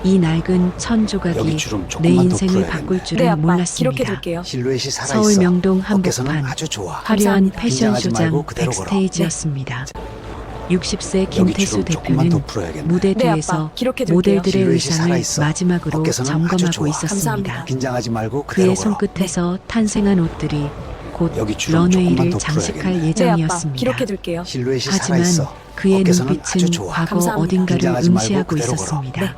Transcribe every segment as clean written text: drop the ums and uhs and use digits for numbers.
이 낡은 천 여기 조각이 주름 내 조금만 더 인생을 풀어야겠네. 바꿀 네, 줄은 아빠. 몰랐습니다. 기록해둘게요. 실루엣이 살아있어. 서울 명동 어깨선은 한복판, 아주 좋아. 화려한 감사합니다. 패션 긴장하지 쇼장 말고 그대로 걸어. 백스테이지였습니다. 60세 여기 김태수 주름 조금만 대표는 더 풀어야겠네. 무대 네, 아빠. 뒤에서 기록해둘게요. 모델들의 실루엣이 의상을 살아있어. 마지막으로 어깨선은 아주 점검하고 좋아. 있었습니다. 감사합니다. 긴장하지 말고 그대로 그의 걸어. 손끝에서 탄생한 옷들이 곧 여기 주름 조금만 런웨이를 더 장식할 풀어야겠네. 네, 아빠. 예정이었습니다. 기록해둘게요. 실루엣이 하지만 살아있어. 그의 어깨선은 눈빛은 아주 좋아. 과거 감사합니다. 어딘가를 긴장하지 말고 응시하고 그대로 걸어. 있었습니다.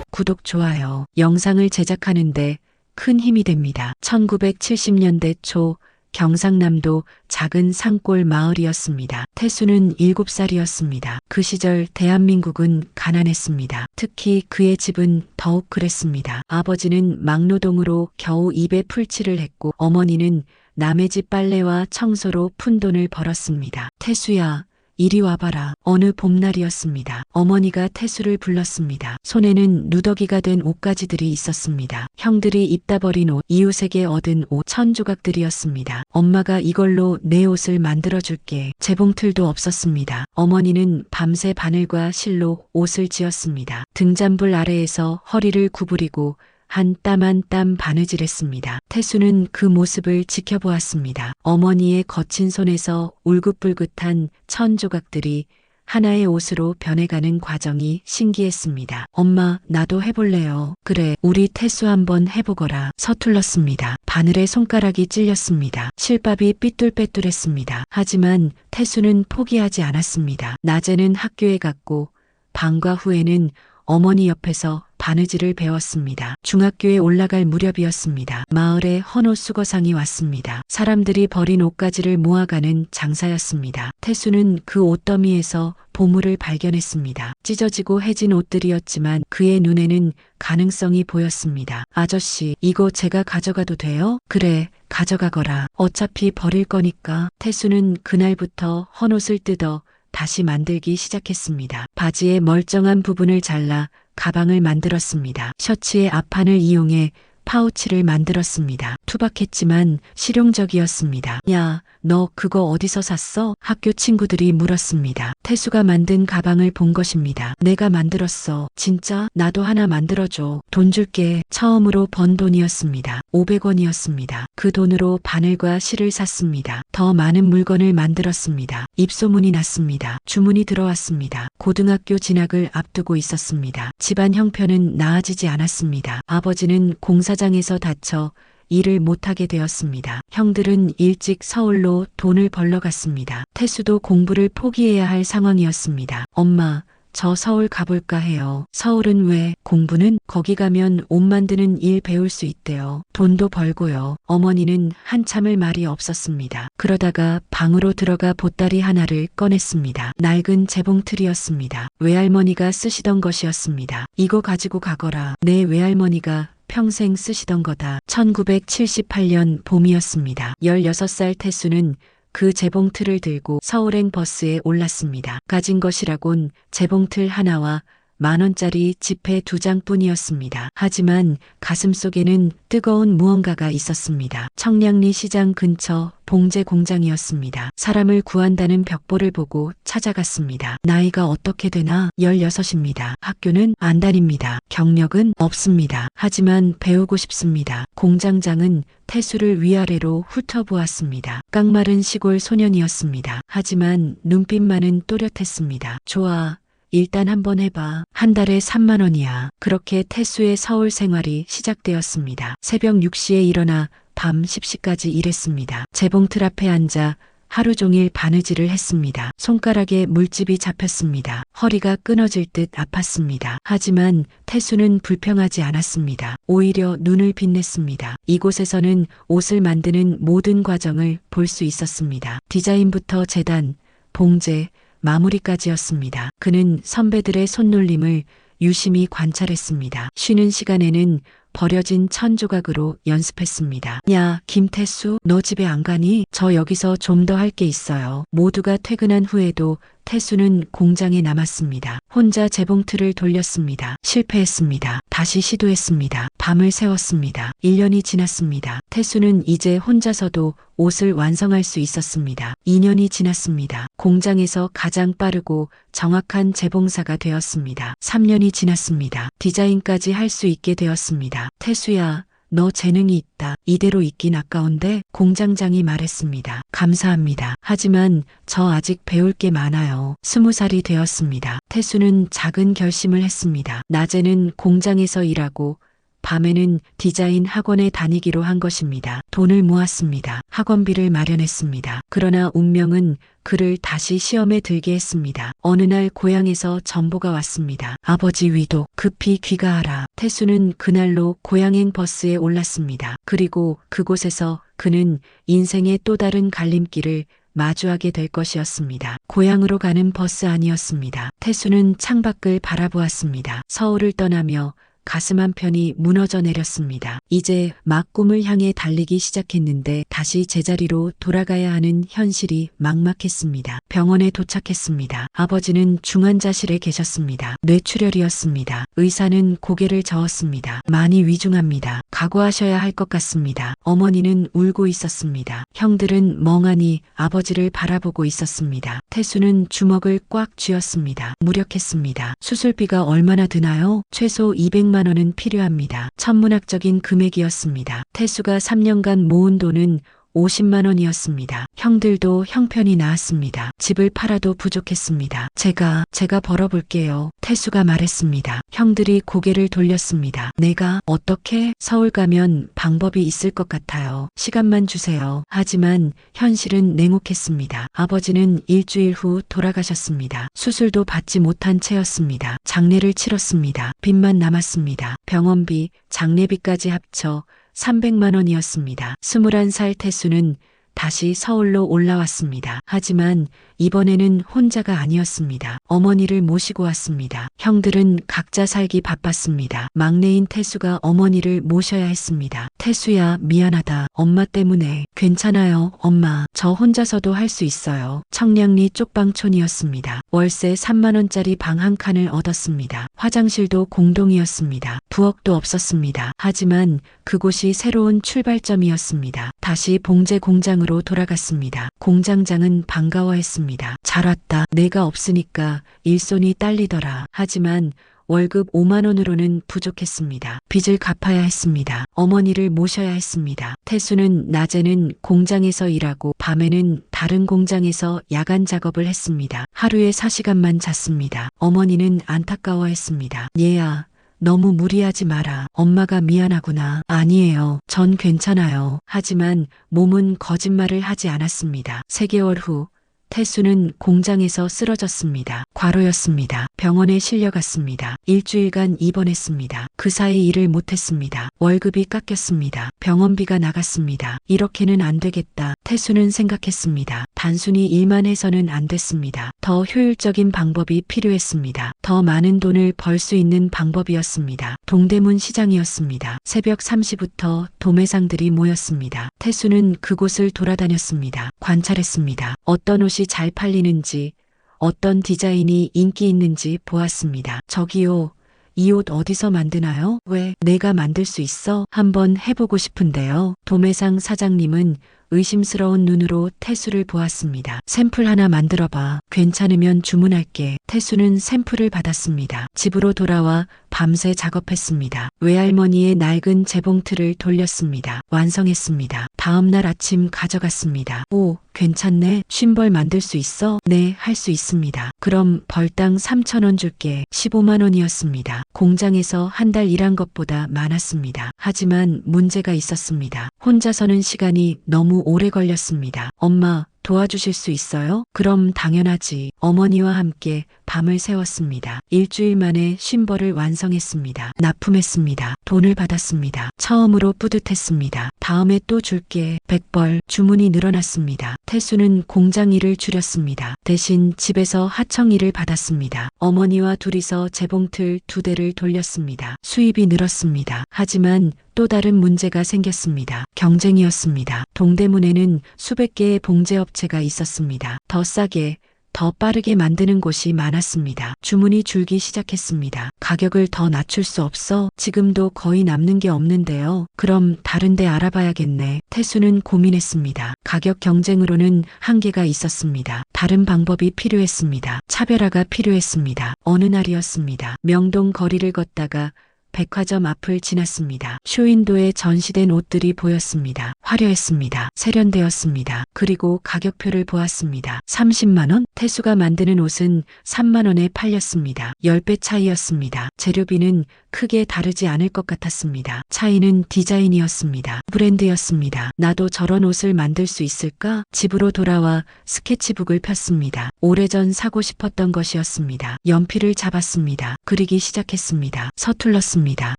구독, 좋아요, 영상을 제작하는데 큰 힘이 됩니다. 1970년대 초 경상남도 작은 산골 마을이었습니다. 태수는 7살이었습니다. 그 시절 대한민국은 가난했습니다. 특히 그의 집은 더욱 그랬습니다. 아버지는 막노동으로 겨우 입에 풀칠을 했고 어머니는 남의 집 빨래와 청소로 푼돈을 벌었습니다. 태수야, 이리 와봐라. 어느 봄날이었습니다. 어머니가 태수를 불렀습니다. 손에는 누더기가 된 옷가지들이 있었습니다. 형들이 입다 버린 옷, 이웃에게 얻은 옷, 천 조각들이었습니다. 엄마가 이걸로 내 옷을 만들어줄게. 재봉틀도 없었습니다. 어머니는 밤새 바늘과 실로 옷을 지었습니다. 등잔불 아래에서 허리를 구부리고 한 땀 한 땀 바느질했습니다. 태수는 그 모습을 지켜보았습니다. 어머니의 거친 손에서 울긋불긋한 천 조각들이 하나의 옷으로 변해가는 과정이 신기했습니다. 엄마, 나도 해볼래요. 그래, 우리 태수 한번 해보거라. 서툴렀습니다. 바늘에 손가락이 찔렸습니다. 실밥이 삐뚤빼뚤했습니다. 하지만 태수는 포기하지 않았습니다. 낮에는 학교에 갔고 방과 후에는 어머니 옆에서 바느질을 배웠습니다. 중학교에 올라갈 무렵이었습니다. 마을에 헌옷 수거상이 왔습니다. 사람들이 버린 옷가지를 모아가는 장사였습니다. 태수는 그 옷더미에서 보물을 발견했습니다. 찢어지고 해진 옷들이었지만 그의 눈에는 가능성이 보였습니다. 아저씨, 이거 제가 가져가도 돼요? 그래, 가져가거라. 어차피 버릴 거니까. 태수는 그날부터 헌옷을 뜯어 다시 만들기 시작했습니다. 바지의 멀쩡한 부분을 잘라 가방을 만들었습니다. 셔츠의 앞판을 이용해 파우치를 만들었습니다. 투박했지만 실용적이었습니다. 야, 너 그거 어디서 샀어? 학교 친구들이 물었습니다. 태수가 만든 가방을 본 것입니다. 내가 만들었어. 진짜? 나도 하나 만들어줘. 돈 줄게. 처음으로 번 돈이었습니다. 500원이었습니다. 그 돈으로 바늘과 실을 샀습니다. 더 많은 물건을 만들었습니다. 입소문이 났습니다. 주문이 들어왔습니다. 고등학교 진학을 앞두고 있었습니다. 집안 형편은 나아지지 않았습니다. 아버지는 공사장에서 다쳐 일을 못하게 되었습니다. 형들은 일찍 서울로 돈을 벌러 갔습니다. 태수도 공부를 포기해야 할 상황이었습니다. 엄마, 저 서울 가볼까 해요. 서울은 왜? 공부는? 거기 가면 옷 만드는 일 배울 수 있대요. 돈도 벌고요. 어머니는 한참을 말이 없었습니다. 그러다가 방으로 들어가 보따리 하나를 꺼냈습니다. 낡은 재봉틀이었습니다. 외할머니가 쓰시던 것이었습니다. 이거 가지고 가거라. 내 외할머니가 평생 쓰시던 거다. 1978년 봄이었습니다. 16살 태수는 그 재봉틀을 들고 서울행 버스에 올랐습니다. 가진 것이라곤 재봉틀 하나와 10,000원짜리 지폐 2장뿐이었습니다. 하지만 가슴속에는 뜨거운 무언가가 있었습니다. 청량리 시장 근처 봉제 공장이었습니다. 사람을 구한다는 벽보를 보고 찾아갔습니다. 나이가 어떻게 되나? 16입니다. 학교는 안 다닙니다. 경력은 없습니다. 하지만 배우고 싶습니다. 공장장은 태수를 위아래로 훑어보았습니다. 깡마른 시골 소년이었습니다. 하지만 눈빛만은 또렷했습니다. 좋아. 일단 한번 해봐. 한 달에 3만 원이야. 그렇게 태수의 서울 생활이 시작되었습니다. 새벽 6시에 일어나 밤 10시까지 일했습니다. 재봉틀 앞에 앉아 하루 종일 바느질을 했습니다. 손가락에 물집이 잡혔습니다. 허리가 끊어질 듯 아팠습니다. 하지만 태수는 불평하지 않았습니다. 오히려 눈을 빛냈습니다. 이곳에서는 옷을 만드는 모든 과정을 볼 수 있었습니다. 디자인부터 재단, 봉제, 마무리까지였습니다. 그는 선배들의 손놀림을 유심히 관찰했습니다. 쉬는 시간에는 버려진 천 조각으로 연습했습니다. 야, 김태수, 너 집에 안 가니? 저 여기서 좀 더 할 게 있어요. 모두가 퇴근한 후에도 태수는 공장에 남았습니다. 혼자 재봉틀을 돌렸습니다. 실패했습니다. 다시 시도했습니다. 밤을 새웠습니다. 1년이 지났습니다. 태수는 이제 혼자서도 옷을 완성할 수 있었습니다. 2년이 지났습니다. 공장에서 가장 빠르고 정확한 재봉사가 되었습니다. 3년이 지났습니다. 디자인까지 할 수 있게 되었습니다. 태수야, 너 재능이 있다. 이대로 있긴 아까운데 공장장이 말했습니다. 감사합니다. 하지만 저 아직 배울 게 많아요. 20살이 되었습니다. 태수는 작은 결심을 했습니다. 낮에는 공장에서 일하고 밤에는 디자인 학원에 다니기로 한 것입니다. 돈을 모았습니다. 학원비를 마련했습니다. 그러나 운명은 그를 다시 시험에 들게 했습니다. 어느 날 고향에서 전보가 왔습니다. 아버지 위독, 급히 귀가하라. 태수는 그날로 고향행 버스에 올랐습니다. 그리고 그곳에서 그는 인생의 또 다른 갈림길을 마주하게 될 것이었습니다. 고향으로 가는 버스 안이었습니다. 태수는 창밖을 바라보았습니다. 서울을 떠나며 가슴 한편이 무너져 내렸습니다. 이제 막 꿈을 향해 달리기 시작했는데 다시 제자리로 돌아가야 하는 현실이 막막했습니다. 병원에 도착했습니다. 아버지는 중환자실에 계셨습니다. 뇌출혈이었습니다. 의사는 고개를 저었습니다. 많이 위중합니다. 각오하셔야 할 것 같습니다. 어머니는 울고 있었습니다. 형들은 멍하니 아버지를 바라보고 있었습니다. 태수는 주먹을 꽉 쥐었습니다. 무력했습니다. 수술비가 얼마나 드나요? 최소 200만 원은 필요합니다. 천문학적인 금액이었습니다. 태수가 3년간 모은 돈은 50만 원이었습니다. 형들도 형편이 나았습니다. 집을 팔아도 부족했습니다. 제가 벌어볼게요. 태수가 말했습니다. 형들이 고개를 돌렸습니다. 내가 어떻게? 서울 가면 방법이 있을 것 같아요. 시간만 주세요. 하지만 현실은 냉혹했습니다. 아버지는 일주일 후 돌아가셨습니다. 수술도 받지 못한 채였습니다. 장례를 치렀습니다. 빚만 남았습니다. 병원비, 장례비까지 합쳐 300만 원이었습니다. 21살 태수는 다시 서울로 올라왔습니다. 하지만 이번에는 혼자가 아니었습니다. 어머니를 모시고 왔습니다. 형들은 각자 살기 바빴습니다. 막내인 태수가 어머니를 모셔야 했습니다. 태수야, 미안하다. 엄마 때문에. 괜찮아요, 엄마. 저 혼자서도 할 수 있어요. 청량리 쪽방촌이었습니다. 월세 3만 원짜리 방 한 칸을 얻었습니다. 화장실도 공동이었습니다. 부엌도 없었습니다. 하지만 그곳이 새로운 출발점이었습니다. 다시 봉제 공장으로 돌아갔습니다. 공장장은 반가워했습니다. 잘 왔다. 내가 없으니까 일손이 딸리더라. 하지만 월급 5만 원으로는 부족했습니다. 빚을 갚아야 했습니다. 어머니를 모셔야 했습니다. 태수는 낮에는 공장에서 일하고 밤에는 다른 공장에서 야간 작업을 했습니다. 하루에 4시간만 잤습니다. 어머니는 안타까워했습니다. 얘야, 너무 무리하지 마라. 엄마가 미안하구나. 아니에요. 전 괜찮아요. 하지만 몸은 거짓말을 하지 않았습니다. 3개월 후 태수는 공장에서 쓰러졌습니다. 과로였습니다. 병원에 실려갔습니다. 일주일간 입원했습니다. 그 사이 일을 못했습니다. 월급이 깎였습니다. 병원비가 나갔습니다. 이렇게는 안 되겠다. 태수는 생각했습니다. 단순히 일만 해서는 안 됐습니다. 더 효율적인 방법이 필요했습니다. 더 많은 돈을 벌 수 있는 방법이었습니다. 동대문 시장이었습니다. 새벽 3시부터 도매상들이 모였습니다. 태수는 그곳을 돌아다녔습니다. 관찰했습니다. 어떤 옷이 잘 팔리는지, 어떤 디자인이 인기 있는지 보았습니다. 저기요, 이 옷 어디서 만드나요? 왜? 내가 만들 수 있어? 한번 해보고 싶은데요. 도매상 사장님은 의심스러운 눈으로 태수를 보았습니다. 샘플 하나 만들어봐. 괜찮으면 주문할게. 태수는 샘플을 받았습니다. 집으로 돌아와 밤새 작업했습니다. 외할머니의 낡은 재봉틀을 돌렸습니다. 완성했습니다. 다음날 아침 가져갔습니다. 오, 괜찮네. 쉰벌 만들 수 있어? 네, 할 수 있습니다. 그럼 벌당 3천 원 줄게. 15만 원이었습니다. 공장에서 한 달 일한 것보다 많았습니다. 하지만 문제가 있었습니다. 혼자 서는 시간이 너무 오래 걸렸습니다. 엄마, 도와주실 수 있어요? 그럼 당연하지. 어머니와 함께 밤을 새웠습니다. 일주일 만에 쉰벌을 완성했습니다. 납품했습니다. 돈을 받았습니다. 처음으로 뿌듯했습니다. 다음에 또 줄게. 100벌. 주문이 늘어났습니다. 태수는 공장 일을 줄였습니다. 대신 집에서 하청 일을 받았습니다. 어머니와 둘이서 재봉틀 2대를 돌렸습니다. 수입이 늘었습니다. 하지만 또 다른 문제가 생겼습니다. 경쟁이었습니다. 동대문에는 수백 개의 봉제업체가 있었습니다. 더 싸게, 더 빠르게 만드는 곳이 많았습니다. 주문이 줄기 시작했습니다. 가격을 더 낮출 수 없어? 지금도 거의 남는 게 없는데요. 그럼 다른 데 알아봐야겠네. 태수는 고민했습니다. 가격 경쟁으로는 한계가 있었습니다. 다른 방법이 필요했습니다. 차별화가 필요했습니다. 어느 날이었습니다. 명동 거리를 걷다가 백화점 앞을 지났습니다. 쇼윈도에 전시된 옷들이 보였습니다. 화려했습니다. 세련되었습니다. 그리고 가격표를 보았습니다. 30만 원? 태수가 만드는 옷은 3만 원에 팔렸습니다. 10배 차이였습니다. 재료비는 크게 다르지 않을 것 같았습니다. 차이는 디자인이었습니다. 브랜드였습니다. 나도 저런 옷을 만들 수 있을까? 집으로 돌아와 스케치북을 폈습니다. 오래전 사고 싶었던 것이었습니다. 연필을 잡았습니다. 그리기 시작했습니다. 서툴렀습니다.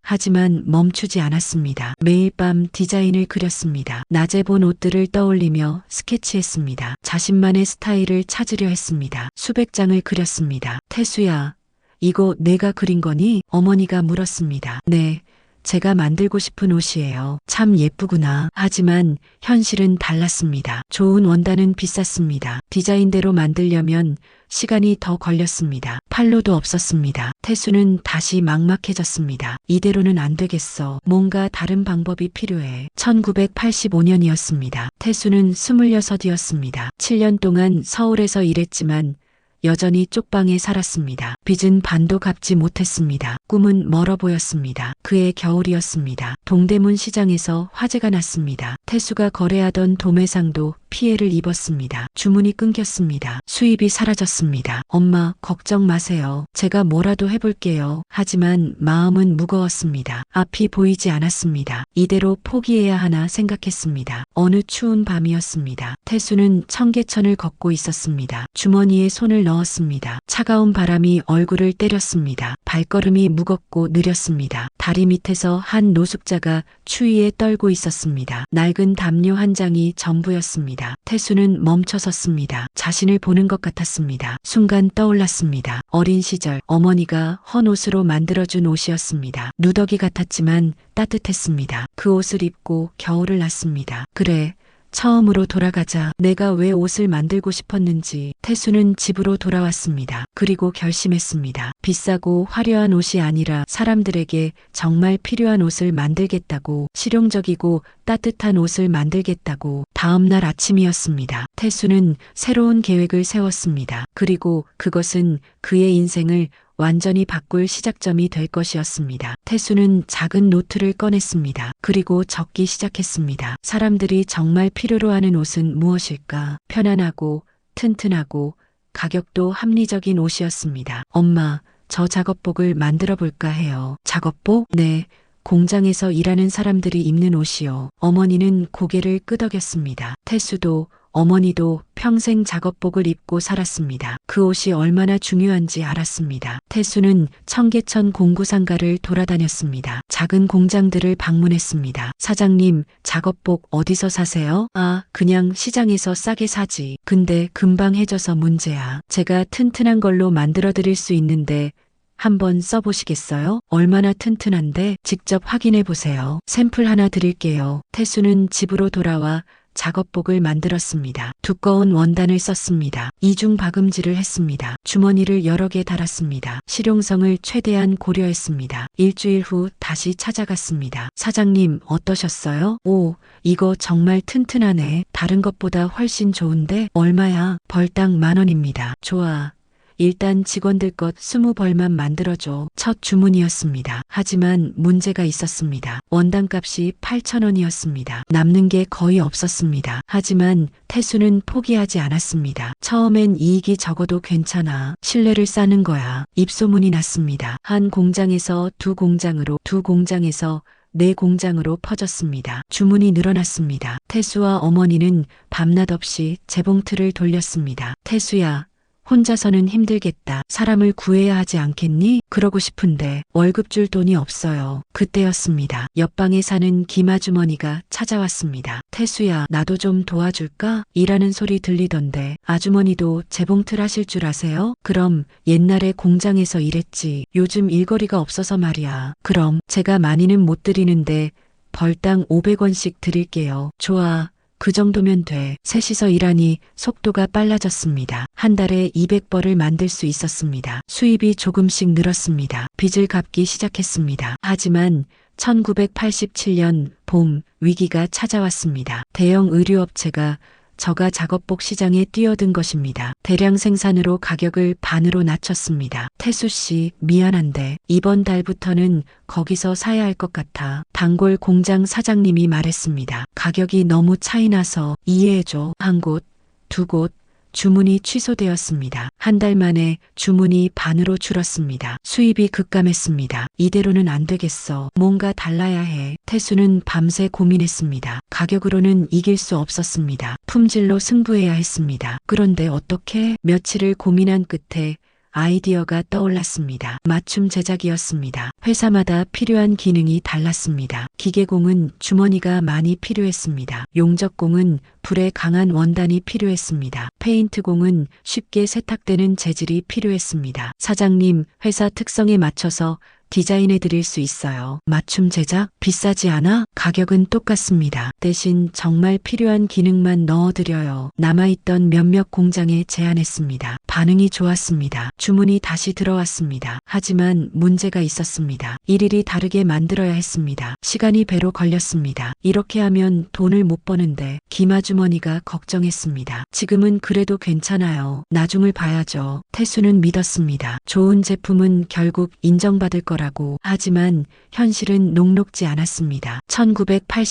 하지만 멈추지 않았습니다. 매일 밤 디자인을 그렸습니다. 낮에 본 옷들을 떠올리며 스케치했습니다. 자신만의 스타일을 찾으려 했습니다. 수백 장을 그렸습니다. 태수야, 이거 내가 그린 거니? 어머니가 물었습니다. 네. 제가 만들고 싶은 옷이에요. 참 예쁘구나. 하지만 현실은 달랐습니다. 좋은 원단은 비쌌습니다. 디자인대로 만들려면 시간이 더 걸렸습니다. 판로도 없었습니다. 태수는 다시 막막해졌습니다. 이대로는 안 되겠어. 뭔가 다른 방법이 필요해. 1985년이었습니다. 태수는 26이었습니다. 7년 동안 서울에서 일했지만 여전히 쪽방에 살았습니다. 빚은 반도 갚지 못했습니다. 꿈은 멀어 보였습니다. 그의 겨울이었습니다. 동대문 시장에서 화재가 났습니다. 태수가 거래하던 도매상도 피해를 입었습니다. 주문이 끊겼습니다. 수입이 사라졌습니다. 엄마, 걱정 마세요. 제가 뭐라도 해볼게요. 하지만 마음은 무거웠습니다. 앞이 보이지 않았습니다. 이대로 포기해야 하나 생각했습니다. 어느 추운 밤이었습니다. 태수는 청계천을 걷고 있었습니다. 주머니에 손을 넣었습니다. 차가운 바람이 얼굴을 때렸습니다. 발걸음이 무겁고 느렸습니다. 다리 밑에서 한 노숙자가 추위에 떨고 있었습니다. 낡은 담요 한 장이 전부였습니다. 태수는 멈춰섰습니다. 자신을 보는 것 같았습니다. 순간 떠올랐습니다. 어린 시절 어머니가 헌 옷으로 만들어준 옷이었습니다. 누더기 같았지만 따뜻했습니다. 그 옷을 입고 겨울을 났습니다. 그래. 처음으로 돌아가자. 내가 왜 옷을 만들고 싶었는지. 태수는 집으로 돌아왔습니다. 그리고 결심했습니다. 비싸고 화려한 옷이 아니라 사람들에게 정말 필요한 옷을 만들겠다고. 실용적이고 따뜻한 옷을 만들겠다고. 다음 날 아침이었습니다. 태수는 새로운 계획을 세웠습니다. 그리고 그것은 그의 인생을 완전히 바꿀 시작점이 될 것이었습니다. 태수는 작은 노트를 꺼냈습니다. 그리고 적기 시작했습니다. 사람들이 정말 필요로 하는 옷은 무엇일까? 편안하고 튼튼하고 가격도 합리적인 옷이었습니다. 엄마, 저 작업복을 만들어 볼까 해요. 작업복? 네. 공장에서 일하는 사람들이 입는 옷이요. 어머니는 고개를 끄덕였습니다. 태수도 어머니도 평생 작업복을 입고 살았습니다. 그 옷이 얼마나 중요한지 알았습니다. 태수는 청계천 공구상가를 돌아다녔습니다. 작은 공장들을 방문했습니다. 사장님, 작업복 어디서 사세요? 아, 그냥 시장에서 싸게 사지. 근데 금방 해져서 문제야. 제가 튼튼한 걸로 만들어 드릴 수 있는데 한번 써보시겠어요? 얼마나 튼튼한데 직접 확인해 보세요. 샘플 하나 드릴게요. 태수는 집으로 돌아와 작업복을 만들었습니다. 두꺼운 원단을 썼습니다. 이중 박음질을 했습니다. 주머니를 여러 개 달았습니다. 실용성을 최대한 고려했습니다. 일주일 후 다시 찾아갔습니다. 사장님, 어떠셨어요? 오, 이거 정말 튼튼하네. 다른 것보다 훨씬 좋은데? 얼마야? 벌당 10,000원입니다. 좋아. 일단 직원들 것 20벌만 만들어줘. 첫 주문이었습니다. 하지만 문제가 있었습니다. 원단값이 8,000원이었습니다. 남는 게 거의 없었습니다. 하지만 태수는 포기하지 않았습니다. 처음엔 이익이 적어도 괜찮아. 신뢰를 쌓는 거야. 입소문이 났습니다. 한 공장에서 두 공장으로, 두 공장에서 네 공장으로 퍼졌습니다. 주문이 늘어났습니다. 태수와 어머니는 밤낮 없이 재봉틀을 돌렸습니다. 태수야, 혼자서는 힘들겠다. 사람을 구해야 하지 않겠니? 그러고 싶은데 월급 줄 돈이 없어요. 그때였습니다. 옆방에 사는 김아주머니가 찾아왔습니다. 태수야, 나도 좀 도와줄까? 일하는 소리 들리던데. 아주머니도 재봉틀 하실 줄 아세요? 그럼 옛날에 공장에서 일했지. 요즘 일거리가 없어서 말이야. 그럼 제가 많이는 못 드리는데 벌당 500원씩 드릴게요. 좋아. 그 정도면 돼. 셋이서 일하니 속도가 빨라졌습니다. 한 달에 200벌을 만들 수 있었습니다. 수입이 조금씩 늘었습니다. 빚을 갚기 시작했습니다. 하지만 1987년 봄 위기가 찾아왔습니다. 대형 의류업체가 저가 작업복 시장에 뛰어든 것입니다. 대량 생산으로 가격을 반으로 낮췄습니다. 태수 씨, 미안한데 이번 달부터는 거기서 사야 할 것 같아. 단골 공장 사장님이 말했습니다. 가격이 너무 차이 나서 이해해줘. 한 곳, 두 곳, 주문이 취소되었습니다. 한 달 만에 주문이 반으로 줄었습니다. 수입이 급감했습니다. 이대로는 안 되겠어. 뭔가 달라야 해. 태수는 밤새 고민했습니다. 가격으로는 이길 수 없었습니다. 품질로 승부해야 했습니다. 그런데 어떻게? 며칠을 고민한 끝에 아이디어가 떠올랐습니다. 맞춤 제작이었습니다. 회사마다 필요한 기능이 달랐습니다. 기계공은 주머니가 많이 필요했습니다. 용접공은 불에 강한 원단이 필요했습니다. 페인트공은 쉽게 세탁되는 재질이 필요했습니다. 사장님, 회사 특성에 맞춰서 디자인해 드릴 수 있어요. 맞춤 제작? 비싸지 않아? 가격은 똑같습니다. 대신 정말 필요한 기능만 넣어드려요. 남아있던 몇몇 공장에 제안했습니다. 반응이 좋았습니다. 주문이 다시 들어왔습니다. 하지만 문제가 있었습니다. 일일이 다르게 만들어야 했습니다. 시간이 배로 걸렸습니다. 이렇게 하면 돈을 못 버는데 기마주머니가 걱정했습니다. 지금은 그래도 괜찮아요. 나중을 봐야죠. 태수는 믿었습니다. 좋은 제품은 결국 인정받을 거라고. 하지만 현실은 녹록지 않았습니다.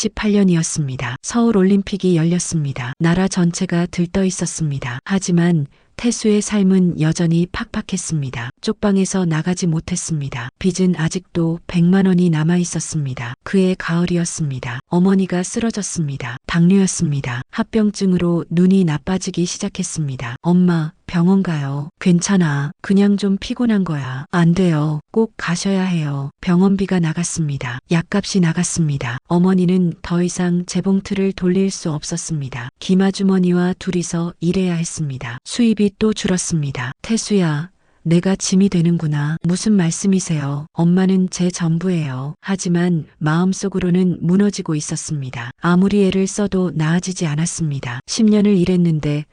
1988년이었습니다. 서울 올림픽이 열렸습니다. 나라 전체가 들떠 있었습니다. 하지만 태수의 삶은 여전히 팍팍했습니다. 쪽방에서 나가지 못했습니다. 빚은 아직도 100만 원이 남아 있었습니다. 그해 가을이었습니다. 어머니가 쓰러졌습니다. 당뇨였습니다. 합병증으로 눈이 나빠지기 시작했습니다. 엄마, 병원 가요. 괜찮아. 그냥 좀 피곤한 거야. 안 돼요. 꼭 가셔야 해요. 병원비가 나갔습니다. 약값이 나갔습니다. 어머니는 더 이상 재봉틀을 돌릴 수 없었습니다. 기마주머니와 둘이서 일해야 했습니다. 수입이 또 줄었습니다. 태수야, 내가 짐이 되는구나. 무슨 말씀이세요? 엄마는 제 전부예요. 하지만 마음속으로는 무너지고 있었습니다. 아무리 애를 써도 나아지지 않았습니다. 10년을 일했는데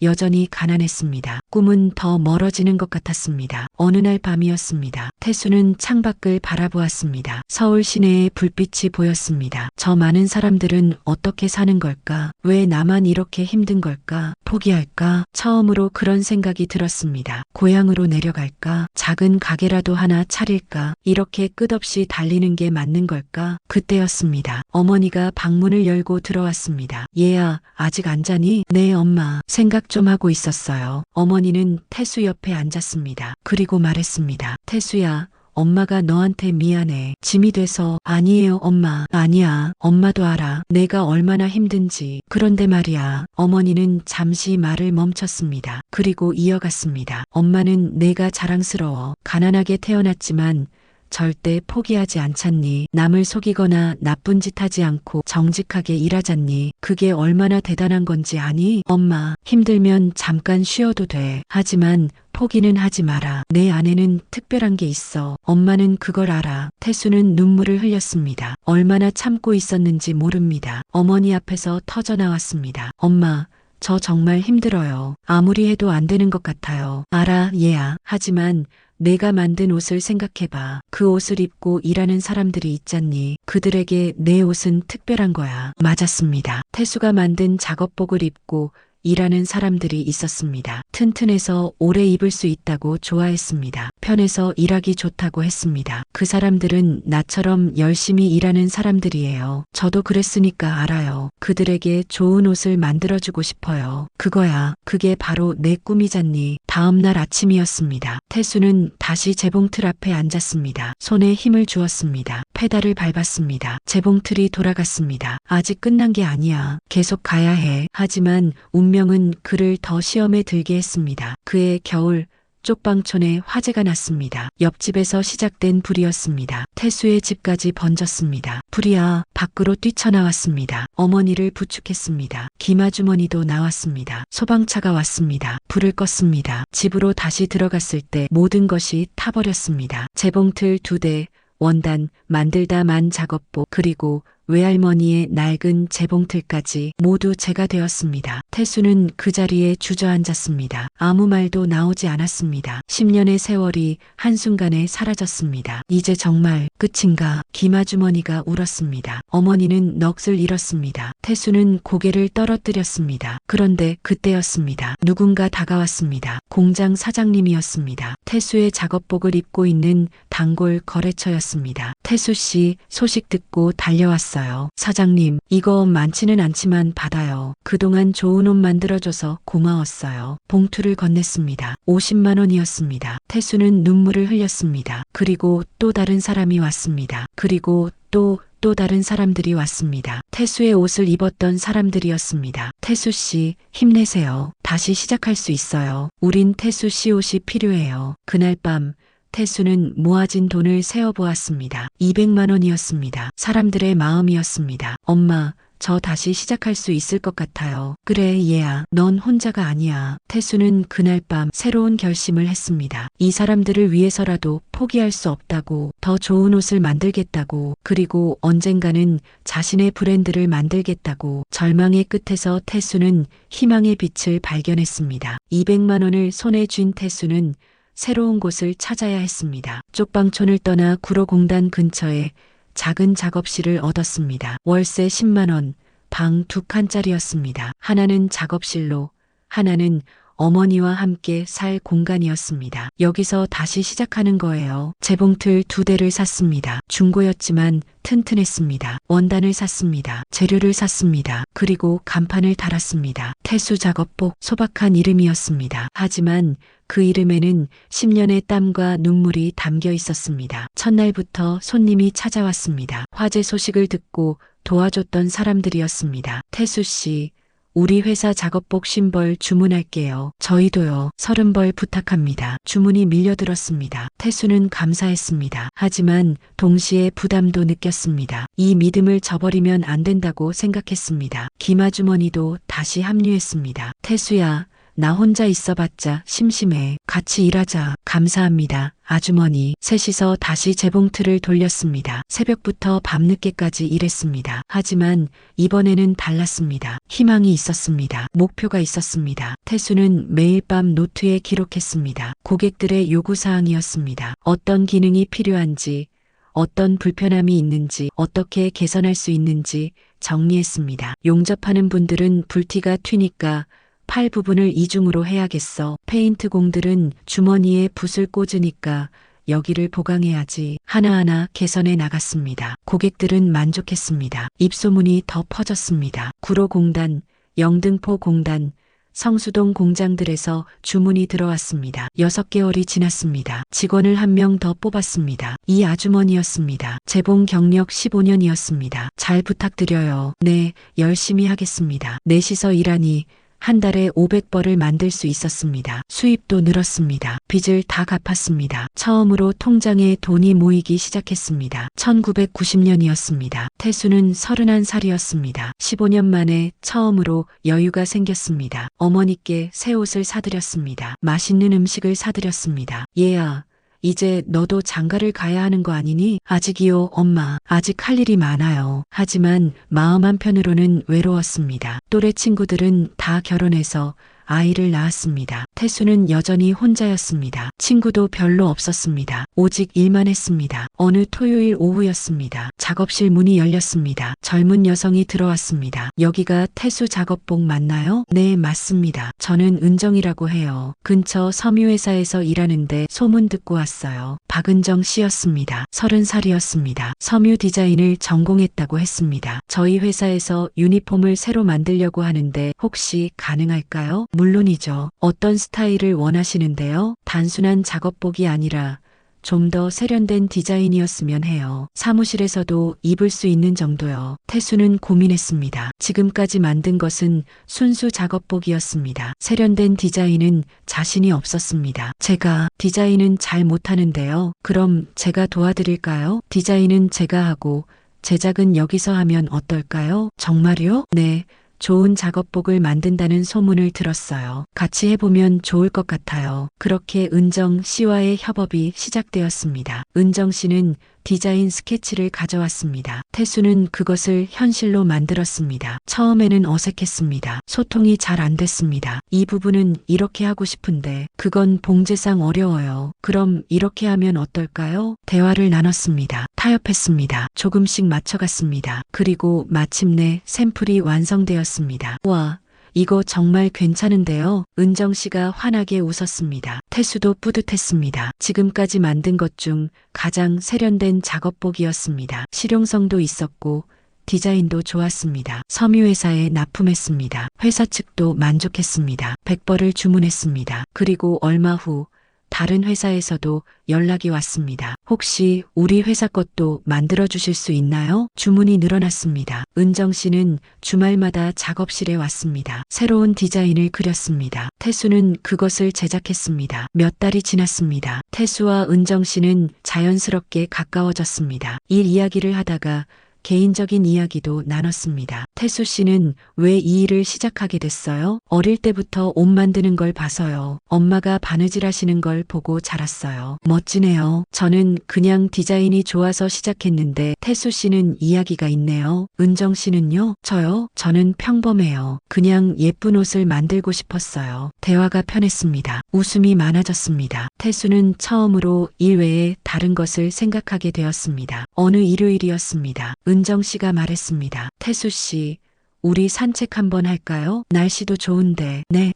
여전히 가난했습니다. 꿈은 더 멀어지는 것 같았습니다. 어느 날 밤이었습니다. 태수는 창밖을 바라보았습니다. 서울 시내에 불빛이 보였습니다. 저 많은 사람들은 어떻게 사는 걸까? 왜 나만 이렇게 힘든 걸까? 포기할까? 처음으로 그런 생각이 들었습니다. 고향으로 내려갈까? 작은 가게라도 하나 차릴까? 이렇게 끝없이 달리는 게 맞는 걸까? 그때였습니다. 어머니가 방문을 열고 들어왔습니다. 얘야, 아직 안 자니? 네, 엄마. 생각 좀 하고 있었어요. 어머니는 태수 옆에 앉았습니다. 그리고 말했습니다. 태수야, 엄마가 너한테 미안해. 짐이 돼서. 아니에요, 엄마. 아니야. 엄마도 알아. 내가 얼마나 힘든지. 그런데 말이야. 어머니는 잠시 말을 멈췄습니다. 그리고 이어갔습니다. 엄마는 내가 자랑스러워. 가난하게 태어났지만 절대 포기하지 않잖니. 남을 속이거나 나쁜 짓 하지 않고 정직하게 일하잖니. 그게 얼마나 대단한 건지 아니? 엄마, 힘들면 잠깐 쉬어도 돼. 하지만 포기는 하지 마라. 내 안에는 특별한 게 있어. 엄마는 그걸 알아. 태수는 눈물을 흘렸습니다. 얼마나 참고 있었는지 모릅니다. 어머니 앞에서 터져 나왔습니다. 엄마, 저 정말 힘들어요. 아무리 해도 안 되는 것 같아요. 알아, 얘야. 하지만 내가 만든 옷을 생각해봐. 그 옷을 입고 일하는 사람들이 있잖니. 그들에게 내 옷은 특별한 거야. 맞았습니다. 태수가 만든 작업복을 입고 일하는 사람들이 있었습니다. 튼튼해서 오래 입을 수 있다고 좋아했습니다. 편해서 일하기 좋다고 했습니다. 그 사람들은 나처럼 열심히 일하는 사람들이에요. 저도 그랬으니까 알아요. 그들에게 좋은 옷을 만들어주고 싶어요. 그거야. 그게 바로 내 꿈이잖니. 다음 날 아침이었습니다. 태수는 다시 재봉틀 앞에 앉았습니다. 손에 힘을 주었습니다. 페달을 밟았습니다. 재봉틀이 돌아갔습니다. 아직 끝난 게 아니야. 계속 가야 해. 하지만 운명은 그를 더 시험에 들게 했습니다. 그해 겨울 쪽방촌에 화재가 났습니다. 옆집에서 시작된 불이었습니다. 태수의 집까지 번졌습니다. 불이야 밖으로 뛰쳐나왔습니다. 어머니를 부축했습니다. 기마주머니도 나왔습니다. 소방차가 왔습니다. 불을 껐습니다. 집으로 다시 들어갔을 때 모든 것이 타버렸습니다. 재봉틀 2대, 원단, 만들다 만 작업복, 그리고 외할머니의 낡은 재봉틀까지 모두 제가 되었습니다. 태수는 그 자리에 주저앉았습니다. 아무 말도 나오지 않았습니다. 10년의 세월이 한순간에 사라졌습니다. 이제 정말 끝인가? 김아주머니가 울었습니다. 어머니는 넋을 잃었습니다. 태수는 고개를 떨어뜨렸습니다. 그런데 그때였습니다. 누군가 다가왔습니다. 공장 사장님이었습니다. 태수의 작업복을 입고 있는 단골 거래처였습니다. 태수 씨 소식 듣고 달려왔어요. 사장님, 이거 많지는 않지만 받아요. 그동안 좋은 옷 만들어줘서 고마웠어요. 봉투를 건넸습니다. 50만 원이었습니다. 태수는 눈물을 흘렸습니다. 그리고 또 다른 사람이 왔습니다. 그리고 또 다른 사람들이 왔습니다. 태수의 옷을 입었던 사람들이었습니다. 태수 씨, 힘내세요. 다시 시작할 수 있어요. 우린 태수 씨 옷이 필요해요. 그날 밤 태수는 모아진 돈을 세어보았습니다. 200만 원이었습니다. 사람들의 마음이었습니다. 엄마, 저 다시 시작할 수 있을 것 같아요. 그래, 얘야. 넌 혼자가 아니야. 태수는 그날 밤 새로운 결심을 했습니다. 이 사람들을 위해서라도 포기할 수 없다고, 더 좋은 옷을 만들겠다고, 그리고 언젠가는 자신의 브랜드를 만들겠다고. 절망의 끝에서 태수는 희망의 빛을 발견했습니다. 200만 원을 손에 쥔 태수는 새로운 곳을 찾아야 했습니다. 쪽방촌을 떠나 구로공단 근처에 작은 작업실을 얻었습니다. 월세 10만 원, 방 2칸짜리였습니다. 하나는 작업실로, 하나는 어머니와 함께 살 공간이었습니다. 여기서 다시 시작하는 거예요. 재봉틀 2대를 샀습니다. 중고였지만 튼튼했습니다. 원단을 샀습니다. 재료를 샀습니다. 그리고 간판을 달았습니다. 태수 작업복, 소박한 이름이었습니다. 하지만 그 이름에는 10년의 땀과 눈물이 담겨 있었습니다. 첫날부터 손님이 찾아왔습니다. 화재 소식을 듣고 도와줬던 사람들이었습니다. 태수 씨, 우리 회사 작업복 신벌 주문할게요. 저희도요. 30벌 부탁합니다. 주문이 밀려들었습니다. 태수는 감사했습니다. 하지만 동시에 부담도 느꼈습니다. 이 믿음을 저버리면 안 된다고 생각했습니다. 김아주머니도 다시 합류했습니다. 태수야, 나 혼자 있어봤자 심심해. 같이 일하자. 감사합니다. 아주머니. 셋이서 다시 재봉틀을 돌렸습니다. 새벽부터 밤늦게까지 일했습니다. 하지만 이번에는 달랐습니다. 희망이 있었습니다. 목표가 있었습니다. 태수는 매일 밤 노트에 기록했습니다. 고객들의 요구사항이었습니다. 어떤 기능이 필요한지, 어떤 불편함이 있는지, 어떻게 개선할 수 있는지 정리했습니다. 용접하는 분들은 불티가 튀니까 팔 부분을 이중으로 해야겠어. 페인트 공들은 주머니에 붓을 꽂으니까 여기를 보강해야지. 하나하나 개선해 나갔습니다. 고객들은 만족했습니다. 입소문이 더 퍼졌습니다. 구로공단, 영등포 공단, 성수동 공장들에서 주문이 들어왔습니다. 6개월이 지났습니다. 직원을 한 명 더 뽑았습니다. 이 아주머니였습니다. 재봉 경력 15년이었습니다. 잘 부탁드려요. 네, 열심히 하겠습니다. 넷이서 일하니 한 달에 500벌을 만들 수 있었습니다. 수입도 늘었습니다. 빚을 다 갚았습니다. 처음으로 통장에 돈이 모이기 시작했습니다. 1990년이었습니다. 태수는 31살이었습니다. 15년 만에 처음으로 여유가 생겼습니다. 어머니께 새 옷을 사드렸습니다. 맛있는 음식을 사드렸습니다. 얘야, 이제 너도 장가를 가야 하는 거 아니니? 아직이요, 엄마. 아직 할 일이 많아요. 하지만 마음 한편으로는 외로웠습니다. 또래 친구들은 다 결혼해서 아이를 낳았습니다. 태수는 여전히 혼자였습니다. 친구도 별로 없었습니다. 오직 일만 했습니다. 어느 토요일 오후였습니다. 작업실 문이 열렸습니다. 젊은 여성이 들어왔습니다. 여기가 태수 작업복 맞나요? 네, 맞습니다. 저는 은정이라고 해요. 근처 섬유회사에서 일하는데 소문 듣고 왔어요. 박은정 씨였습니다. 30살이었습니다. 섬유 디자인을 전공했다고 했습니다. 저희 회사에서 유니폼을 새로 만들려고 하는데 혹시 가능할까요? 물론이죠. 어떤 스타일을 원하시는데요? 단순한 작업복이 아니라 좀 더 세련된 디자인이었으면 해요. 사무실에서도 입을 수 있는 정도요. 태수는 고민했습니다. 지금까지 만든 것은 순수 작업복이었습니다. 세련된 디자인은 자신이 없었습니다. 제가 디자인은 잘 못하는데요. 그럼 제가 도와드릴까요? 디자인은 제가 하고 제작은 여기서 하면 어떨까요? 정말요? 네. 좋은 작업복을 만든다는 소문을 들었어요. 같이 해보면 좋을 것 같아요. 그렇게 은정 씨와의 협업이 시작되었습니다. 은정 씨는 디자인 스케치를 가져왔습니다. 태수는 그것을 현실로 만들었습니다. 처음에는 어색했습니다. 소통이 잘 안 됐습니다. 이 부분은 이렇게 하고 싶은데 그건 봉제상 어려워요. 그럼 이렇게 하면 어떨까요? 대화를 나눴습니다. 타협했습니다. 조금씩 맞춰갔습니다. 그리고 마침내 샘플이 완성되었습니다. 와, 이거 정말 괜찮은데요? 은정 씨가 환하게 웃었습니다. 태수도 뿌듯했습니다. 지금까지 만든 것 중 가장 세련된 작업복이었습니다. 실용성도 있었고 디자인도 좋았습니다. 섬유회사에 납품했습니다. 회사 측도 만족했습니다. 100벌을 주문했습니다. 그리고 얼마 후 다른 회사에서도 연락이 왔습니다. 혹시 우리 회사 것도 만들어 주실 수 있나요? 주문이 늘어났습니다. 은정 씨는 주말마다 작업실에 왔습니다. 새로운 디자인을 그렸습니다. 태수는 그것을 제작했습니다. 몇 달이 지났습니다. 태수와 은정 씨는 자연스럽게 가까워졌습니다. 일 이야기를 하다가 개인적인 이야기도 나눴습니다. 태수 씨는 왜 이 일을 시작하게 됐어요? 어릴 때부터 옷 만드는 걸 봐서요. 엄마가 바느질 하시는 걸 보고 자랐어요. 멋지네요. 저는 그냥 디자인이 좋아서 시작했는데 태수 씨는 이야기가 있네요. 은정 씨는요? 저요? 저는 평범해요. 그냥 예쁜 옷을 만들고 싶었어요. 대화가 편했습니다. 웃음이 많아졌습니다. 태수는 처음으로 일 외에 다른 것을 생각하게 되었습니다. 어느 일요일이었습니다. 은정 씨가 말했습니다. 태수 씨, 우리 산책 한번 할까요? 날씨도 좋은데. 네,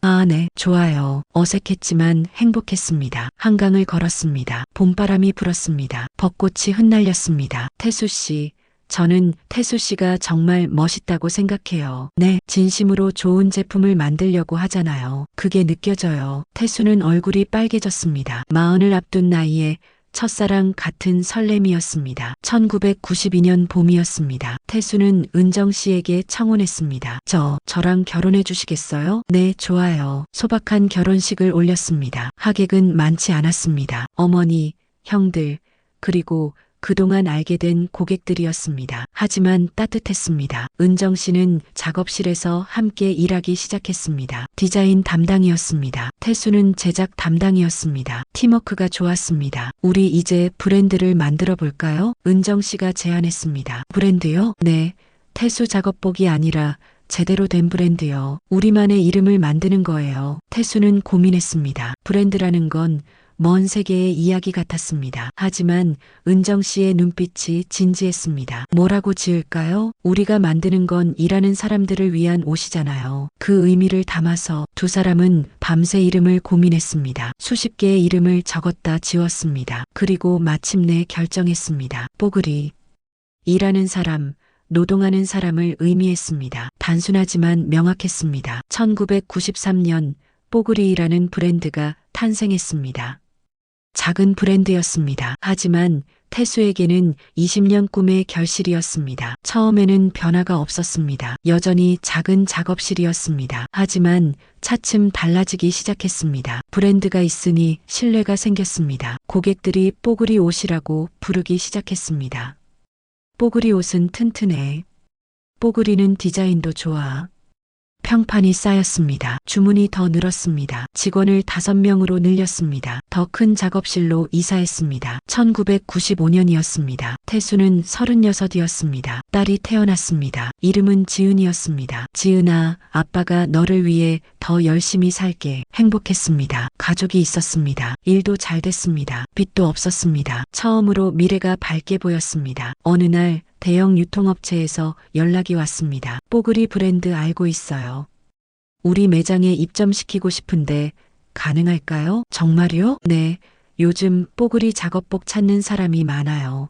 좋아요. 어색했지만 행복했습니다. 한강을 걸었습니다. 봄바람이 불었습니다. 벚꽃이 흩날렸습니다. 태수 씨, 저는 태수 씨가 정말 멋있다고 생각해요. 네, 진심으로 좋은 제품을 만들려고 하잖아요. 그게 느껴져요. 태수는 얼굴이 빨개졌습니다. 40을 앞둔 나이에 첫사랑 같은 설렘이었습니다. 1992년 봄이었습니다. 태수는 은정 씨에게 청혼했습니다. 저랑 결혼해 주시겠어요? 네, 좋아요. 소박한 결혼식을 올렸습니다. 하객은 많지 않았습니다. 어머니, 형들, 그리고 그동안 알게 된 고객들이었습니다. 하지만 따뜻했습니다. 은정 씨는 작업실에서 함께 일하기 시작했습니다. 디자인 담당이었습니다. 태수는 제작 담당이었습니다. 팀워크가 좋았습니다. 우리 이제 브랜드를 만들어 볼까요? 은정 씨가 제안했습니다. 브랜드요? 네. 태수 작업복이 아니라 제대로 된 브랜드요. 우리만의 이름을 만드는 거예요. 태수는 고민했습니다. 브랜드라는 건 먼 세계의 이야기 같았습니다. 하지만 은정 씨의 눈빛이 진지했습니다. 뭐라고 지을까요? 우리가 만드는 건 일하는 사람들을 위한 옷이잖아요. 그 의미를 담아서 두 사람은 밤새 이름을 고민했습니다. 수십 개의 이름을 적었다 지웠습니다. 그리고 마침내 결정했습니다. 뽀글이. 일하는 사람, 노동하는 사람을 의미했습니다. 단순하지만 명확했습니다. 1993년 뽀글이라는 브랜드가 탄생했습니다. 작은 브랜드였습니다. 하지만 태수에게는 20년 꿈의 결실이었습니다. 처음에는 변화가 없었습니다. 여전히 작은 작업실이었습니다. 하지만 차츰 달라지기 시작했습니다. 브랜드가 있으니 신뢰가 생겼습니다. 고객들이 뽀글이 옷이라고 부르기 시작했습니다. 뽀글이 옷은 튼튼해. 뽀글이는 디자인도 좋아. 평판이 쌓였습니다. 주문이 더 늘었습니다. 직원을 5명으로 늘렸습니다. 더 큰 작업실로 이사했습니다. 1995년이었습니다. 태수는 36이었습니다. 딸이 태어났습니다. 이름은 지은이었습니다. 지은아, 아빠가 너를 위해 더 열심히 살게. 행복했습니다. 가족이 있었습니다. 일도 잘 됐습니다. 빚도 없었습니다. 처음으로 미래가 밝게 보였습니다. 어느 날 대형 유통업체에서 연락이 왔습니다. 뽀글이 브랜드 알고 있어요. 우리 매장에 입점시키고 싶은데 가능할까요? 정말요? 네. 요즘 뽀글이 작업복 찾는 사람이 많아요.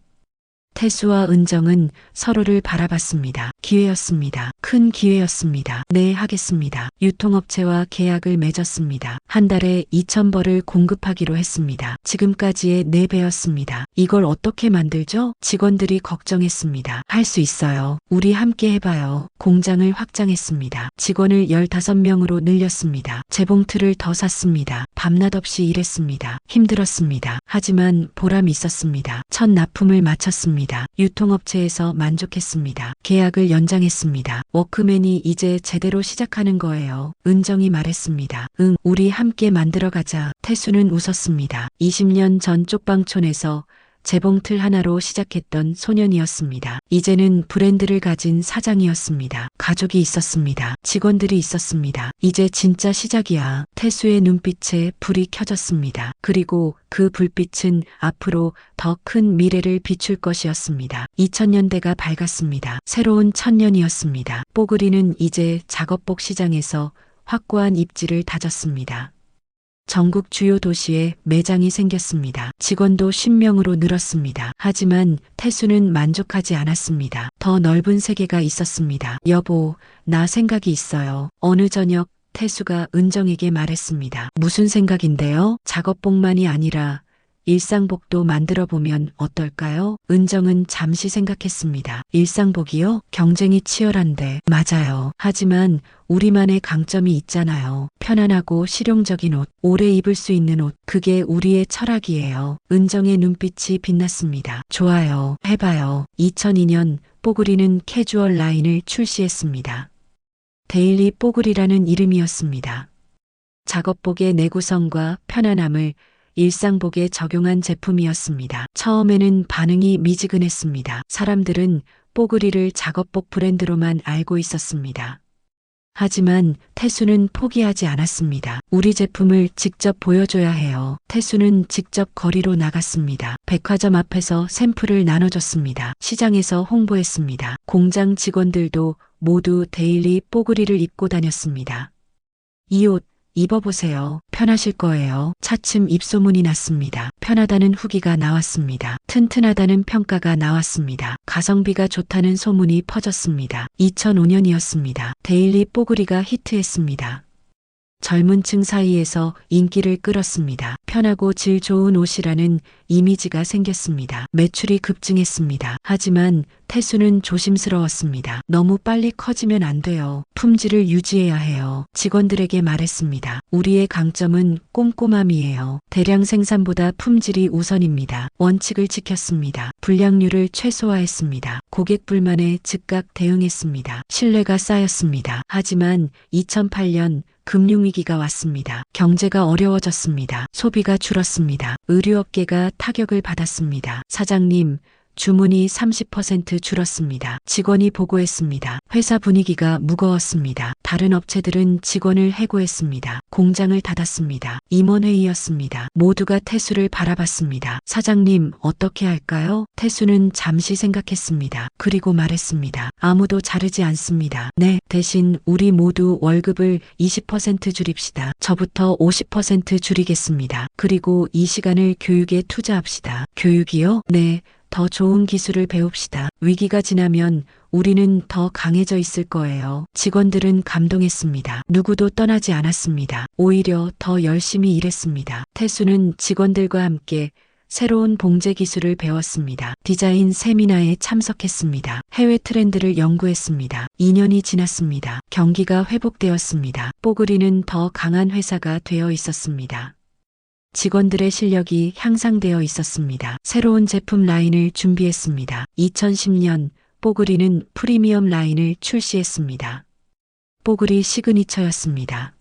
태수와 은정은 서로를 바라봤습니다. 기회였습니다. 큰 기회였습니다. 네, 하겠습니다. 유통업체와 계약을 맺었습니다. 한 달에 2,000벌을 공급하기로 했습니다. 지금까지의 4배였습니다. 이걸 어떻게 만들죠? 직원들이 걱정했습니다. 할 수 있어요. 우리 함께 해봐요. 공장을 확장했습니다. 직원을 15명으로 늘렸습니다. 재봉틀을 더 샀습니다. 밤낮 없이 일했습니다. 힘들었습니다. 하지만 보람이 있었습니다. 첫 납품을 마쳤습니다. 유통업체에서 만족했습니다. 계약을 연장했습니다. 워크맨이 이제 제대로 시작하는 거예요. 은정이 말했습니다. 응, 우리 함께 만들어가자. 태수는 웃었습니다. 20년 전 쪽방촌에서 재봉틀 하나로 시작했던 소년이었습니다. 이제는 브랜드를 가진 사장이었습니다. 가족이 있었습니다. 직원들이 있었습니다. 이제 진짜 시작이야. 태수의 눈빛에 불이 켜졌습니다. 그리고 그 불빛은 앞으로 더 큰 미래를 비출 것이었습니다. 2000년대가 밝았습니다. 새로운 천년이었습니다. 뽀글이는 이제 작업복 시장에서 확고한 입지를 다졌습니다. 전국 주요 도시에 매장이 생겼습니다. 직원도 10명으로 늘었습니다. 하지만 태수는 만족하지 않았습니다. 더 넓은 세계가 있었습니다. 여보, 나 생각이 있어요. 어느 저녁 태수가 은정에게 말했습니다. 무슨 생각인데요? 작업복만이 아니라 일상복도 만들어 보면 어떨까요? 은정은 잠시 생각했습니다. 일상복이요? 경쟁이 치열한데. 맞아요. 하지만 우리만의 강점이 있잖아요. 편안하고 실용적인 옷, 오래 입을 수 있는 옷. 그게 우리의 철학이에요. 은정의 눈빛이 빛났습니다. 좋아요. 해봐요. 2002년 뽀글이는 캐주얼 라인을 출시했습니다. 데일리 뽀글이라는 이름이었습니다. 작업복의 내구성과 편안함을 일상복에 적용한 제품이었습니다. 처음에는 반응이 미지근했습니다. 사람들은 뽀글이를 작업복 브랜드로만 알고 있었습니다. 하지만 태수는 포기하지 않았습니다. 우리 제품을 직접 보여줘야 해요. 태수는 직접 거리로 나갔습니다. 백화점 앞에서 샘플을 나눠줬습니다. 시장에서 홍보했습니다. 공장 직원들도 모두 데일리 뽀글이를 입고 다녔습니다. 이 옷 입어보세요. 편하실 거예요. 차츰 입소문이 났습니다. 편하다는 후기가 나왔습니다. 튼튼하다는 평가가 나왔습니다. 가성비가 좋다는 소문이 퍼졌습니다. 2005년이었습니다. 데일리 뽀글이가 히트했습니다. 젊은 층 사이에서 인기를 끌었습니다. 편하고 질 좋은 옷이라는 이미지가 생겼습니다. 매출이 급증했습니다. 하지만 태수는 조심스러웠습니다. 너무 빨리 커지면 안 돼요. 품질을 유지해야 해요. 직원들에게 말했습니다. 우리의 강점은 꼼꼼함이에요. 대량 생산보다 품질이 우선입니다. 원칙을 지켰습니다. 불량률을 최소화했습니다. 고객 불만에 즉각 대응했습니다. 신뢰가 쌓였습니다. 하지만 2008년 금융위기가 왔습니다. 경제가 어려워졌습니다. 소비가 줄었습니다. 의류업계가 타격을 받았습니다. 사장님, 주문이 30% 줄었습니다. 직원이 보고했습니다. 회사 분위기가 무거웠습니다. 다른 업체들은 직원을 해고했습니다. 공장을 닫았습니다. 임원회의였습니다. 모두가 태수를 바라봤습니다. 사장님, 어떻게 할까요? 태수는 잠시 생각했습니다. 그리고 말했습니다. 아무도 자르지 않습니다. 네, 대신 우리 모두 월급을 20% 줄입시다. 저부터 50% 줄이겠습니다. 그리고 이 시간을 교육에 투자합시다. 교육이요? 네. 더 좋은 기술을 배웁시다. 위기가 지나면 우리는 더 강해져 있을 거예요. 직원들은 감동했습니다. 누구도 떠나지 않았습니다. 오히려 더 열심히 일했습니다. 태수는 직원들과 함께 새로운 봉제 기술을 배웠습니다. 디자인 세미나에 참석했습니다. 해외 트렌드를 연구했습니다. 2년이 지났습니다. 경기가 회복되었습니다. 뽀글이는 더 강한 회사가 되어 있었습니다. 직원들의 실력이 향상되어 있었습니다. 새로운 제품 라인을 준비했습니다. 2010년 뽀글이는 프리미엄 라인을 출시했습니다. 뽀글이 시그니처였습니다.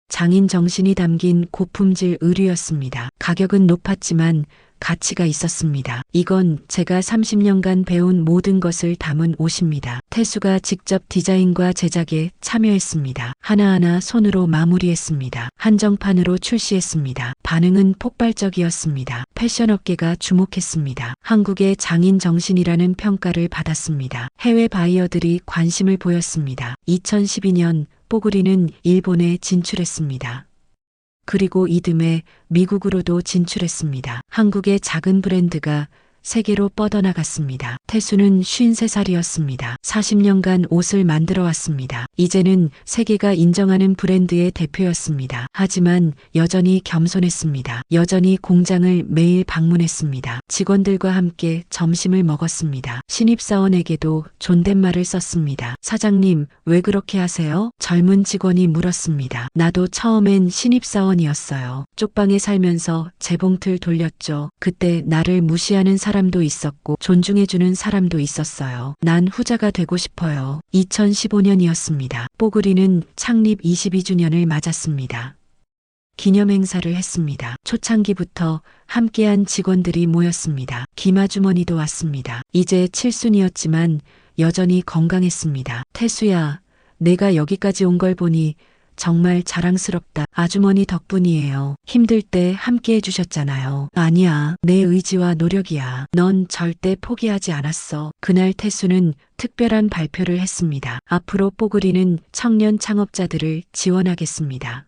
장인 정신이 담긴 고품질 의류였습니다. 가격은 높았지만 가치가 있었습니다. 이건 제가 30년간 배운 모든 것을 담은 옷입니다. 태수가 직접 디자인과 제작에 참여했습니다. 하나하나 손으로 마무리했습니다. 한정판으로 출시했습니다. 반응은 폭발적이었습니다. 패션업계가 주목했습니다. 한국의 장인 정신이라는 평가를 받았습니다. 해외 바이어들이 관심을 보였습니다. 2012년 뽀글이는 일본에 진출했습니다. 그리고 이듬해 미국으로도 진출했습니다. 한국의 작은 브랜드가 세계로 뻗어나갔습니다. 태수는 53살이었습니다. 40년간 옷을 만들어 왔습니다. 이제는 세계가 인정하는 브랜드의 대표였습니다. 하지만 여전히 겸손했습니다. 여전히 공장을 매일 방문했습니다. 직원들과 함께 점심을 먹었습니다. 신입사원에게도 존댓말을 썼습니다. 사장님, 왜 그렇게 하세요? 젊은 직원이 물었습니다. 나도 처음엔 신입사원이었어요. 쪽방에 살면서 재봉틀 돌렸죠. 그때 나를 무시하는 사람도 있었고 존중해주는 사람도 있었어요. 난 후자가 되고 싶어요. 2015년이었습니다. 뽀글이는 창립 22주년을 맞았습니다. 기념 행사를 했습니다. 초창기부터 함께한 직원들이 모였습니다. 김아주머니도 왔습니다. 이제 칠순이었지만 여전히 건강했습니다. 태수야, 내가 여기까지 온 걸 보니 정말 자랑스럽다. 아주머니 덕분이에요. 힘들 때 함께 해주셨잖아요. 아니야, 내 의지와 노력이야. 넌 절대 포기하지 않았어. 그날 태수는 특별한 발표를 했습니다. 앞으로 뽀글이는 청년 창업자들을 지원하겠습니다.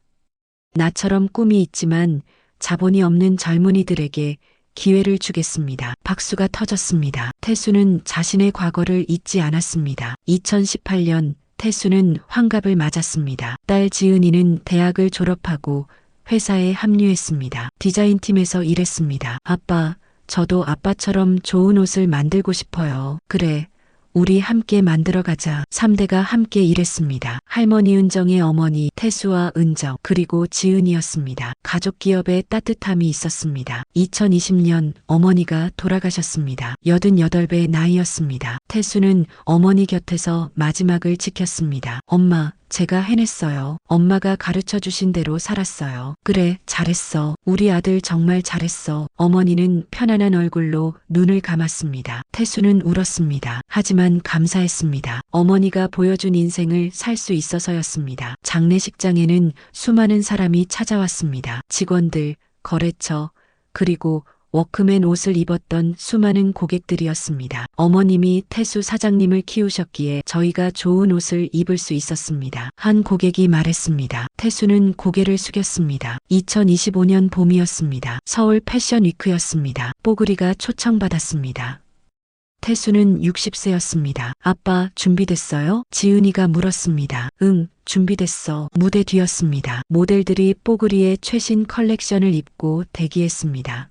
나처럼 꿈이 있지만 자본이 없는 젊은이들에게 기회를 주겠습니다. 박수가 터졌습니다. 태수는 자신의 과거를 잊지 않았습니다. 2018년 태수는 환갑을 맞았습니다. 딸 지은이는 대학을 졸업하고 회사에 합류했습니다. 디자인팀에서 일했습니다. 아빠, 저도 아빠처럼 좋은 옷을 만들고 싶어요. 그래, 우리 함께 만들어가자. 3대가 함께 일했습니다. 할머니 은정의 어머니 태수와 은정 그리고 지은이었습니다. 가족 기업에 따뜻함이 있었습니다. 2020년 어머니가 돌아가셨습니다. 88배 나이였습니다. 태수는 어머니 곁에서 마지막을 지켰습니다. 엄마, 제가 해냈어요. 엄마가 가르쳐 주신 대로 살았어요. 그래, 잘했어. 우리 아들 정말 잘했어. 어머니는 편안한 얼굴로 눈을 감았습니다. 태수는 울었습니다. 하지만 감사했습니다. 어머니가 보여준 인생을 살 수 있어서였습니다. 장례식장에는 수많은 사람이 찾아왔습니다. 직원들, 거래처, 그리고 워크맨 옷을 입었던 수많은 고객들이었습니다. 어머님이 태수 사장님을 키우셨기에 저희가 좋은 옷을 입을 수 있었습니다. 한 고객이 말했습니다. 태수는 고개를 숙였습니다. 2025년 봄이었습니다. 서울 패션 위크였습니다. 뽀글이가 초청받았습니다. 태수는 60세였습니다. 아빠, 준비됐어요? 지은이가 물었습니다. 응, 준비됐어. 무대 뒤였습니다. 모델들이 뽀글이의 최신 컬렉션을 입고 대기했습니다.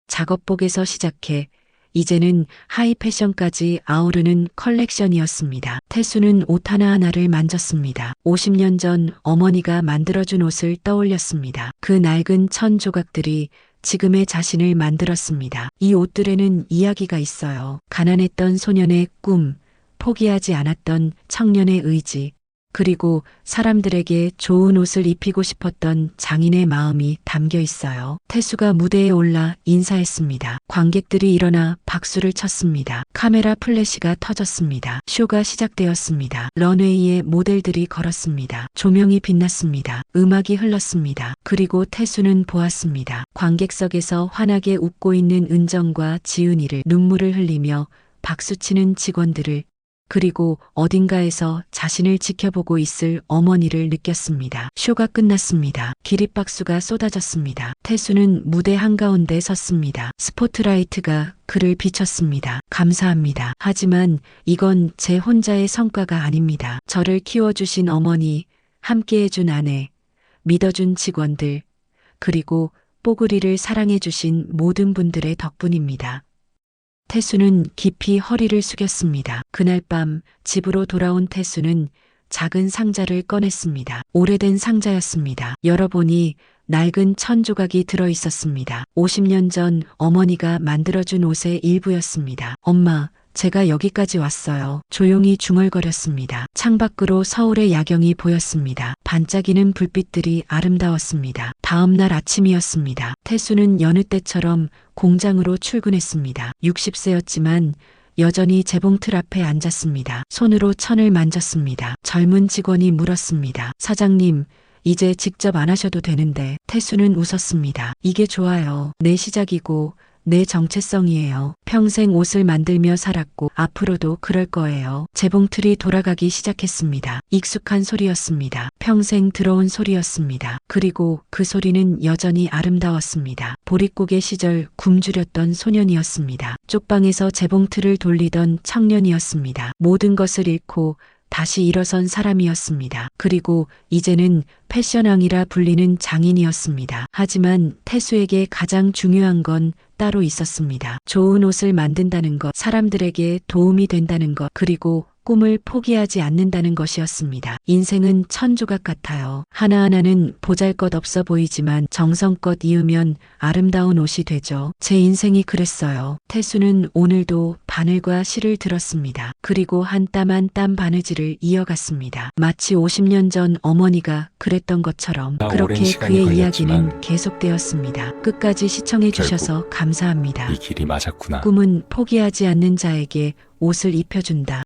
작업복에서 시작해 이제는 하이 패션까지 아우르는 컬렉션이었습니다. 태수는 옷 하나하나를 만졌습니다. 50년 전 어머니가 만들어준 옷을 떠올렸습니다. 그 낡은 천 조각들이 지금의 자신을 만들었습니다. 이 옷들에는 이야기가 있어요. 가난했던 소년의 꿈, 포기하지 않았던 청년의 의지, 그리고 사람들에게 좋은 옷을 입히고 싶었던 장인의 마음이 담겨 있어요. 태수가 무대에 올라 인사했습니다. 관객들이 일어나 박수를 쳤습니다. 카메라 플래시가 터졌습니다. 쇼가 시작되었습니다. 런웨이에 모델들이 걸었습니다. 조명이 빛났습니다. 음악이 흘렀습니다. 그리고 태수는 보았습니다. 관객석에서 환하게 웃고 있는 은정과 지은이를, 눈물을 흘리며 박수치는 직원들을, 그리고 어딘가에서 자신을 지켜보고 있을 어머니를 느꼈습니다. 쇼가 끝났습니다. 기립박수가 쏟아졌습니다. 태수는 무대 한가운데 섰습니다. 스포트라이트가 그를 비췄습니다. 감사합니다. 하지만 이건 제 혼자의 성과가 아닙니다. 저를 키워주신 어머니, 함께해준 아내, 믿어준 직원들, 그리고 뽀글이를 사랑해주신 모든 분들의 덕분입니다. 태수는 깊이 허리를 숙였습니다. 그날 밤 집으로 돌아온 태수는 작은 상자를 꺼냈습니다. 오래된 상자였습니다. 열어보니 낡은 천 조각이 들어 있었습니다. 50년 전 어머니가 만들어준 옷의 일부였습니다. 엄마, 제가 여기까지 왔어요. 조용히 중얼거렸습니다. 창밖으로 서울의 야경이 보였습니다. 반짝이는 불빛들이 아름다웠습니다. 다음 날 아침이었습니다. 태수는 여느 때처럼 공장으로 출근했습니다. 60세였지만 여전히 재봉틀 앞에 앉았습니다. 손으로 천을 만졌습니다. 젊은 직원이 물었습니다. 사장님, 이제 직접 안 하셔도 되는데. 태수는 웃었습니다. 이게 좋아요. 내 시작이고 내 정체성이에요. 평생 옷을 만들며 살았고 앞으로도 그럴 거예요. 재봉틀이 돌아가기 시작했습니다. 익숙한 소리였습니다. 평생 들어온 소리였습니다. 그리고 그 소리는 여전히 아름다웠습니다. 보릿고개 시절 굶주렸던 소년이었습니다. 쪽방에서 재봉틀을 돌리던 청년이었습니다. 모든 것을 잃고 다시 일어선 사람이었습니다. 그리고 이제는 패션왕이라 불리는 장인이었습니다. 하지만 태수에게 가장 중요한 건 따로 있었습니다. 좋은 옷을 만든다는 것, 사람들에게 도움이 된다는 것, 그리고 꿈을 포기하지 않는다는 것이었습니다. 인생은 천 조각 같아요. 하나하나는 보잘것없어 보이지만 정성껏 이으면 아름다운 옷이 되죠. 제 인생이 그랬어요. 태수는 오늘도 바늘과 실을 들었습니다. 그리고 한 땀 한 땀 바느질을 이어갔습니다. 마치 50년 전 어머니가 그랬던 것처럼 오랜 그렇게 시간이 그의 걸렸지만 이야기는 계속되었습니다. 끝까지 시청해 주셔서 감사합니다. 이 길이 맞았구나. 꿈은 포기하지 않는 자에게 옷을 입혀준다.